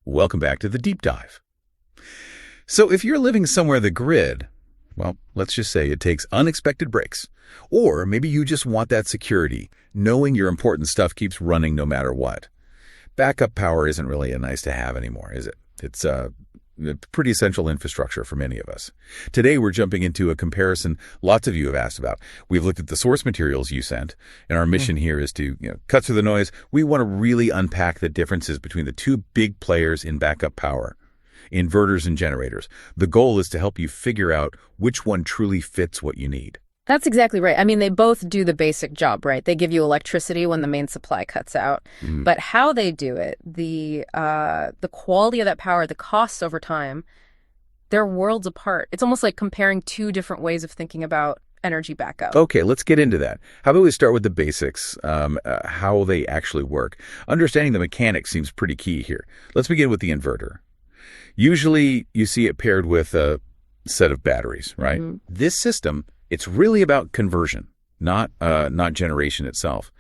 Welcome back to the Deep Dive. So if you're living somewhere the grid, well, let's just say it takes unexpected breaks. Or maybe you just want that security, knowing your important stuff keeps running no matter what. Backup power isn't really a nice to have anymore, is it? It's a pretty essential infrastructure for many of us. Today, we're jumping into a comparison lots of you have asked about. We've looked at the source materials you sent, and our mission here is to cut through the noise. We want to really unpack the differences between the two big players in backup power, inverters and generators. The goal is to help you figure out which one truly fits what you need. That's exactly right. I mean, they both do the basic job, right? They give you electricity when the main supply cuts out. But how they do it, the quality of that power, the costs over time, they're worlds apart. It's almost like comparing two different ways of thinking about energy backup. Okay, let's get into that. How about we start with the basics, how they actually work. Understanding the mechanics seems pretty key here. Let's begin with the inverter. Usually, you see it paired with a set of batteries, right? This system, it's really about conversion, not generation itself.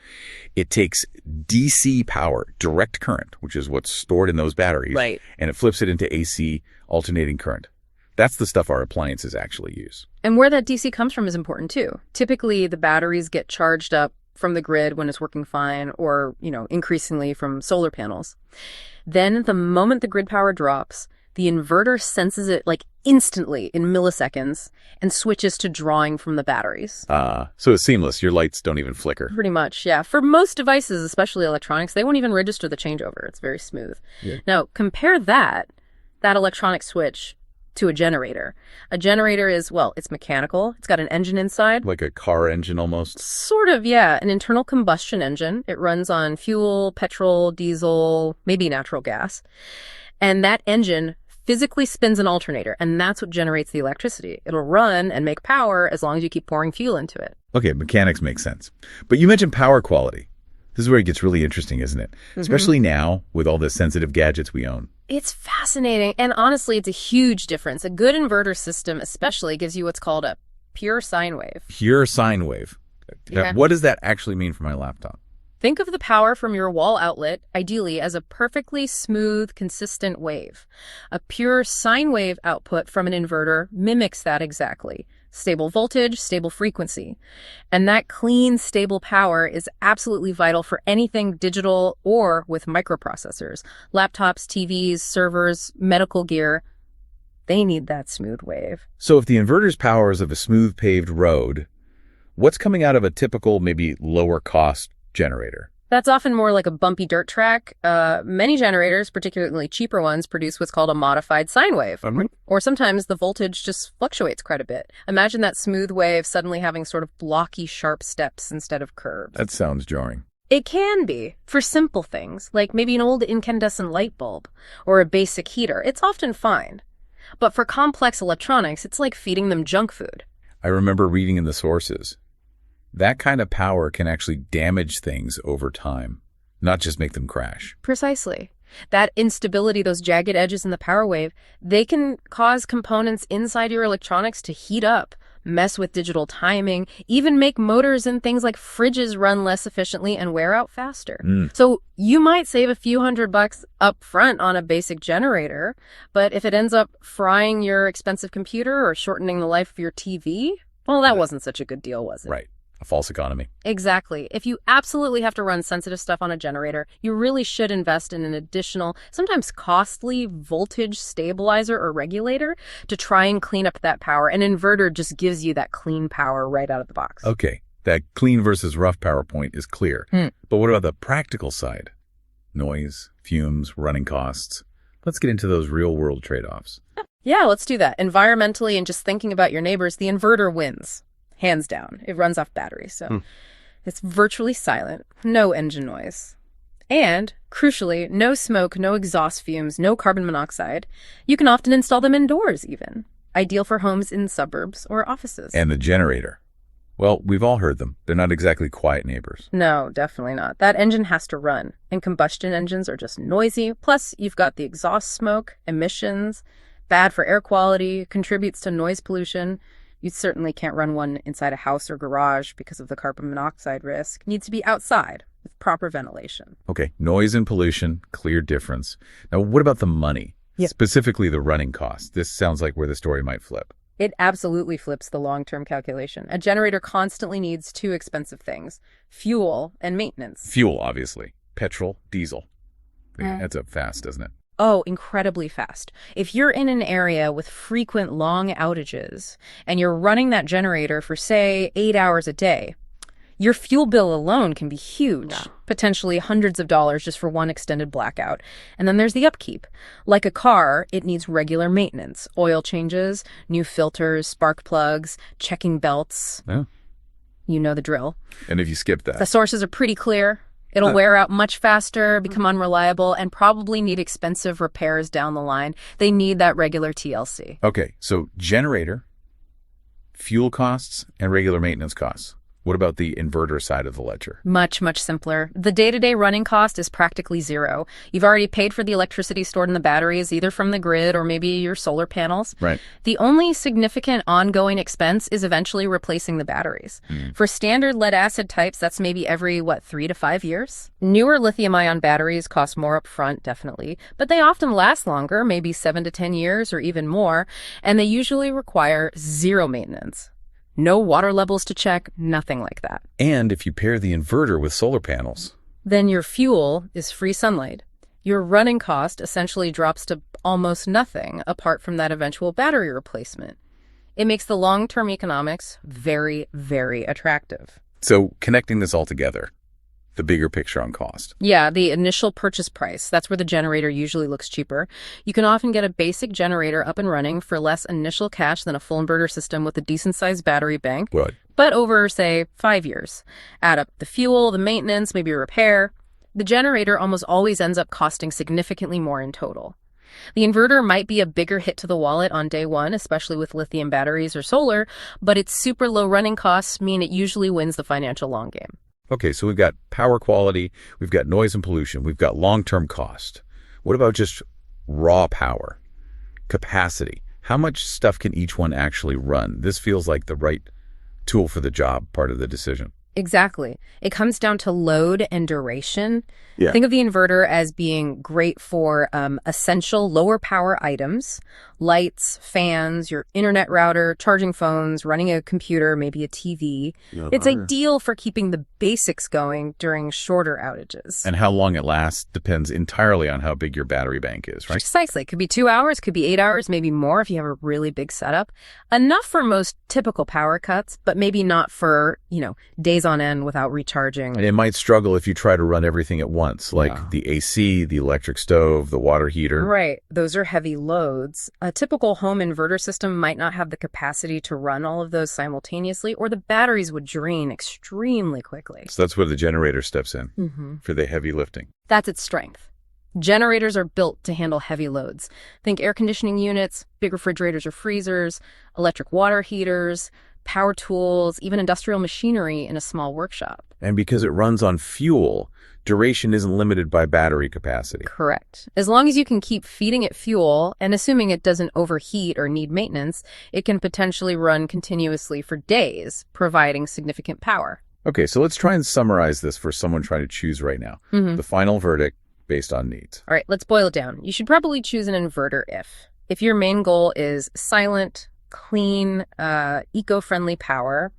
It takes DC power, direct current, which is what's stored in those batteries, right, and it flips it into AC, alternating current. That's the stuff our appliances actually use. And where that DC comes from is important too. Typically, the batteries get charged up from the grid when it's working fine, or, increasingly from solar panels. Then the moment the grid power drops, the inverter senses it like instantly in milliseconds and switches to drawing from the batteries. So it's seamless. Your lights don't even flicker. Pretty much, yeah. For most devices, especially electronics, they won't even register the changeover. It's very smooth. Yeah. Now, compare that electronic switch to a generator. A generator is, well, it's mechanical. It's got an engine inside. Like a car engine almost? Sort of, yeah. An internal combustion engine. It runs on fuel, petrol, diesel, maybe natural gas. And that engine physically spins an alternator, and that's what generates the electricity. It'll run and make power as long as you keep pouring fuel into it. Okay, mechanics make sense. But you mentioned power quality. This is where it gets really interesting, isn't it? Especially now with all the sensitive gadgets we own. It's fascinating, and honestly, it's a huge difference. A good inverter system especially gives you what's called a pure sine wave. Pure sine wave. Yeah. What does that actually mean for my laptop? Think of the power from your wall outlet, ideally, as a perfectly smooth, consistent wave. A pure sine wave output from an inverter mimics that exactly. Stable voltage, stable frequency. And that clean, stable power is absolutely vital for anything digital or with microprocessors. Laptops, TVs, servers, medical gear. They need that smooth wave. So if the inverter's power is of a smooth paved road, what's coming out of a typical, maybe lower cost generator? That's often more like a bumpy dirt track. Many generators, particularly cheaper ones, produce what's called a modified sine wave. Or sometimes the voltage just fluctuates quite a bit. Imagine that smooth wave suddenly having sort of blocky, sharp steps instead of curves. That sounds jarring. It can be for simple things, like maybe an old incandescent light bulb or a basic heater. It's often fine. But for complex electronics, it's like feeding them junk food. I remember reading in the sources. That kind of power can actually damage things over time, not just make them crash. Precisely. That instability, those jagged edges in the power wave, they can cause components inside your electronics to heat up, mess with digital timing, even make motors and things like fridges run less efficiently and wear out faster. So you might save a few $100 up front on a basic generator, but if it ends up frying your expensive computer or shortening the life of your TV, well, that wasn't such a good deal, was it? Right. A false economy. Exactly. If you absolutely have to run sensitive stuff on a generator, you really should invest in an additional, sometimes costly voltage stabilizer or regulator to try and clean up that power. An inverter just gives you that clean power right out of the box. Okay. That clean versus rough power point is clear. But what about the practical side? Noise, fumes, running costs. Let's get into those real-world trade-offs. Yeah, let's do that. Environmentally and just thinking about your neighbors, the inverter wins. Hands down. It runs off batteries, so it's virtually silent, no engine noise. And, crucially, no smoke, no exhaust fumes, no carbon monoxide. You can often install them indoors, even. Ideal for homes in suburbs or offices. And the generator. Well, we've all heard them. They're not exactly quiet neighbors. No, definitely not. That engine has to run, and combustion engines are just noisy. Plus, you've got the exhaust smoke, emissions, bad for air quality, contributes to noise pollution. You certainly can't run one inside a house or garage because of the carbon monoxide risk. Needs to be outside, with proper ventilation. Okay, noise and pollution, clear difference. Now, what about the money? Yep. Specifically the running costs. This sounds like where the story might flip. It absolutely flips the long-term calculation. A generator constantly needs two expensive things: fuel and maintenance. Fuel, obviously. Petrol, diesel. Yeah, adds up fast, doesn't it? Oh, incredibly fast. If you're in an area with frequent long outages and you're running that generator for, say, 8 hours a day, your fuel bill alone can be huge, potentially hundreds of dollars just for one extended blackout. And then there's the upkeep. Like a car, it needs regular maintenance, oil changes, new filters, spark plugs, checking belts. Yeah. You know the drill. And if you skip that? The sources are pretty clear. It'll wear out much faster, become unreliable, and probably need expensive repairs down the line. They need that regular TLC. Okay, so generator, fuel costs, and regular maintenance costs. What about the inverter side of the ledger? Much, much simpler. The day-to-day running cost is practically zero. You've already paid for the electricity stored in the batteries, either from the grid or maybe your solar panels. Right. The only significant ongoing expense is eventually replacing the batteries. For standard lead-acid types, that's maybe every, 3 to 5 years? Newer lithium-ion batteries cost more upfront, definitely, but they often last longer, maybe 7 to 10 years or even more, and they usually require zero maintenance. No water levels to check, nothing like that. And if you pair the inverter with solar panels, then your fuel is free sunlight. Your running cost essentially drops to almost nothing apart from that eventual battery replacement. It makes the long-term economics very, very attractive. So connecting this all together, the bigger picture on cost. Yeah, the initial purchase price, that's where the generator usually looks cheaper. You can often get a basic generator up and running for less initial cash than a full inverter system with a decent-sized battery bank. What? But over, say, 5 years. Add up the fuel, the maintenance, maybe a repair. The generator almost always ends up costing significantly more in total. The inverter might be a bigger hit to the wallet on day one, especially with lithium batteries or solar, but its super low running costs mean it usually wins the financial long game. Okay, so we've got power quality, we've got noise and pollution, we've got long-term cost. What about just raw power, capacity? How much stuff can each one actually run? This feels like the right tool for the job part of the decision. Exactly. It comes down to load and duration. Yeah. Think of the inverter as being great for essential lower power items, lights, fans, your internet router, charging phones, running a computer, maybe a TV. It's ideal for keeping the basics going during shorter outages. And how long it lasts depends entirely on how big your battery bank is, right? Precisely. It could be 2 hours, could be 8 hours, maybe more if you have a really big setup. Enough for most typical power cuts, but maybe not for, days on end without recharging. And it might struggle if you try to run everything at once, like the AC, the electric stove, the water heater. Right. Those are heavy loads. A typical home inverter system might not have the capacity to run all of those simultaneously, or the batteries would drain extremely quickly. So that's where the generator steps in for the heavy lifting. That's its strength. Generators are built to handle heavy loads. Think air conditioning units, big refrigerators or freezers, electric water heaters, power tools, even industrial machinery in a small workshop. And because it runs on fuel, duration isn't limited by battery capacity. Correct. As long as you can keep feeding it fuel, and assuming it doesn't overheat or need maintenance, it can potentially run continuously for days, providing significant power. Okay, so let's try and summarize this for someone trying to choose right now. The final verdict based on needs. All right, let's boil it down. You should probably choose an inverter if your main goal is silent, clean, eco-friendly power.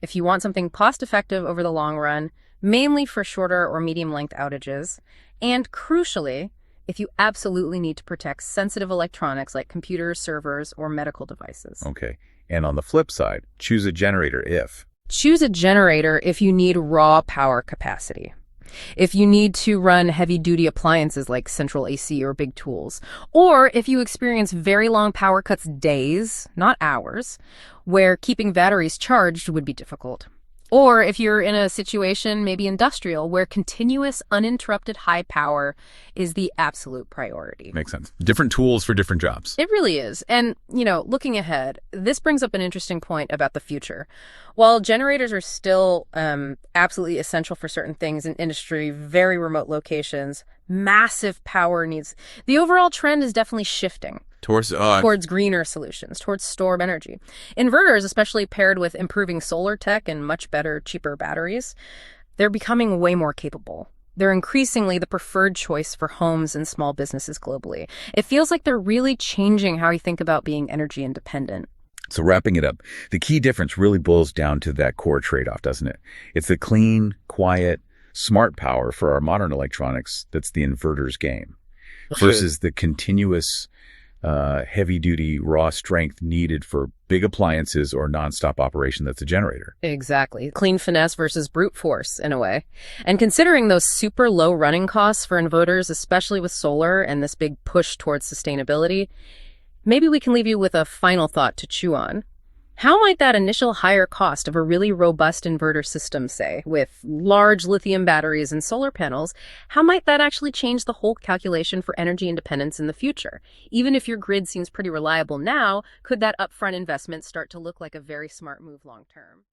If you want something cost-effective over the long run, mainly for shorter or medium-length outages, and crucially, if you absolutely need to protect sensitive electronics like computers, servers, or medical devices. Okay, and on the flip side, choose a generator if. Choose a generator if you need raw power capacity. If you need to run heavy-duty appliances like central AC or big tools, or if you experience very long power cuts days, not hours, where keeping batteries charged would be difficult. Or if you're in a situation, maybe industrial, where continuous, uninterrupted high power is the absolute priority. Makes sense. Different tools for different jobs. It really is. And, looking ahead, this brings up an interesting point about the future. While generators are still absolutely essential for certain things in industry, very remote locations, massive power needs, the overall trend is definitely shifting. Towards greener solutions, towards stored energy. Inverters, especially paired with improving solar tech and much better, cheaper batteries, They're becoming way more capable. They're increasingly the preferred choice for homes and small businesses globally. It feels like they're really changing how we think about being energy independent. So wrapping it up, the key difference really boils down to that core trade-off, doesn't it? It's the clean, quiet, smart power for our modern electronics that's the inverter's game versus the continuous, heavy-duty, raw strength needed for big appliances or nonstop operation that's a generator. Exactly. Clean finesse versus brute force, in a way. And considering those super low running costs for inverters, especially with solar and this big push towards sustainability, maybe we can leave you with a final thought to chew on. How might that initial higher cost of a really robust inverter system, say, with large lithium batteries and solar panels, how might that actually change the whole calculation for energy independence in the future? Even if your grid seems pretty reliable now, could that upfront investment start to look like a very smart move long term?